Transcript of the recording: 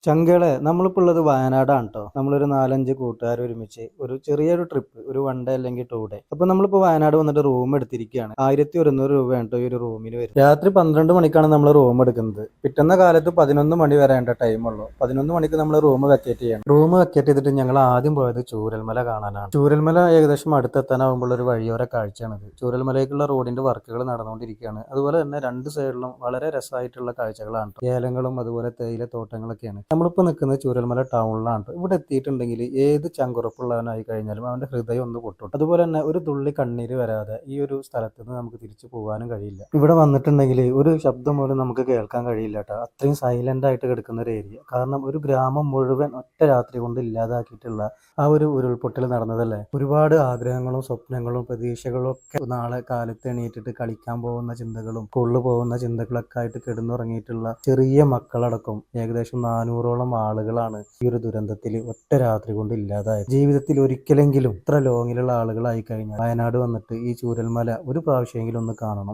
ചങ്കളെ നമ്മളിപ്പോൾ ഉള്ളത് വയനാടാണ് കേട്ടോ. നമ്മളൊരു 4-5 കൂട്ടുകാർ ഒരുമിച്ച് ഒരു ചെറിയൊരു ട്രിപ്പ്, ഒരു 1 ഡേ അല്ലെങ്കിൽ 2 ഡേ. അപ്പൊ നമ്മളിപ്പോൾ വയനാട് വന്നിട്ട് റൂം എടുത്തിരിക്കുകയാണ്. 1100 രൂപയാണ് കേട്ടോ ഈ ഒരു റൂമിന് വരും. രാത്രി 12 മണിക്കാണ് നമ്മൾ റൂം എടുക്കുന്നത്. പിറ്റന്ന കാലത്ത് 11 മണി വരേണ്ട ടൈമുള്ളൂ. 11 മണിക്ക് നമ്മൾ റൂം വെക്കേറ്റ് ചെയ്യണം. റൂം വെക്കേറ്റ് ചെയ്തിട്ട് ഞങ്ങൾ ആദ്യം പോയത് ചൂരൽമല കാണാനാണ്. ചൂരൽമല ഏകദേശം അടുത്തെത്താനാവുമ്പോൾ ഒരു വഴിയോര കാഴ്ചയാണിത്. ചൂരൽമലയ്ക്കുള്ള റോഡിന്റെ വർക്കുകൾ നടന്നുകൊണ്ടിരിക്കുകയാണ്. അതുപോലെ തന്നെ രണ്ട് സൈഡിലും വളരെ രസമായിട്ടുള്ള കാഴ്ചകളാണ് ട്ടോ. ഏലങ്ങളും അതുപോലെ തേയില തോട്ടങ്ങളൊക്കെയാണ്. നമ്മളിപ്പോൾ നിൽക്കുന്നത് ചൂരൽമല ടൗണിലാണ്. ഇവിടെ എത്തിയിട്ടുണ്ടെങ്കിൽ ഏത് ചങ്കുറപ്പുള്ളവനായി കഴിഞ്ഞാലും അവന്റെ ഹൃദയം ഒന്ന് പൊട്ടും. അതുപോലെ തന്നെ ഒരു തുള്ളി കണ്ണീര് വരാതെ ഈ ഒരു സ്ഥലത്ത് നിന്ന് നമുക്ക് തിരിച്ചു പോകാനും കഴിയില്ല. ഇവിടെ വന്നിട്ടുണ്ടെങ്കിൽ ഒരു ശബ്ദം പോലും നമുക്ക് കേൾക്കാൻ കഴിയില്ല കേട്ടോ. അത്രയും സൈലന്റ് ആയിട്ട് കിടക്കുന്ന ഒരു ഏരിയ. കാരണം ഒരു ഗ്രാമം മുഴുവൻ ഒറ്റ രാത്രി കൊണ്ട് ഇല്ലാതാക്കിയിട്ടുള്ള ആ ഒരു ഉരുൾപൊട്ടൽ നടന്നതല്ലേ. ഒരുപാട് ആഗ്രഹങ്ങളും സ്വപ്നങ്ങളും പ്രതീക്ഷകളും ഒക്കെ നാളെ കാലത്ത് എണീറ്റിട്ട് കളിക്കാൻ പോകുന്ന ചിന്തകളും സ്കൂളിൽ പോകുന്ന ചിന്തകളൊക്കെ ആയിട്ട് കിടന്നുറങ്ങിയിട്ടുള്ള ചെറിയ മക്കളടക്കം ഏകദേശം 400ഓളം ആളുകളാണ് ഈ ഒരു ദുരന്തത്തിൽ ഒറ്റ രാത്രി കൊണ്ട് ഇല്ലാതായത്. ജീവിതത്തിൽ ഒരിക്കലെങ്കിലും ഇത്ര ലോങ്ങിലുള്ള ആളുകളായി കഴിഞ്ഞാൽ വയനാട് വന്നിട്ട് ഈ ചൂരൽമല ഒരു പ്രാവശ്യമെങ്കിലും ഒന്ന് കാണണം.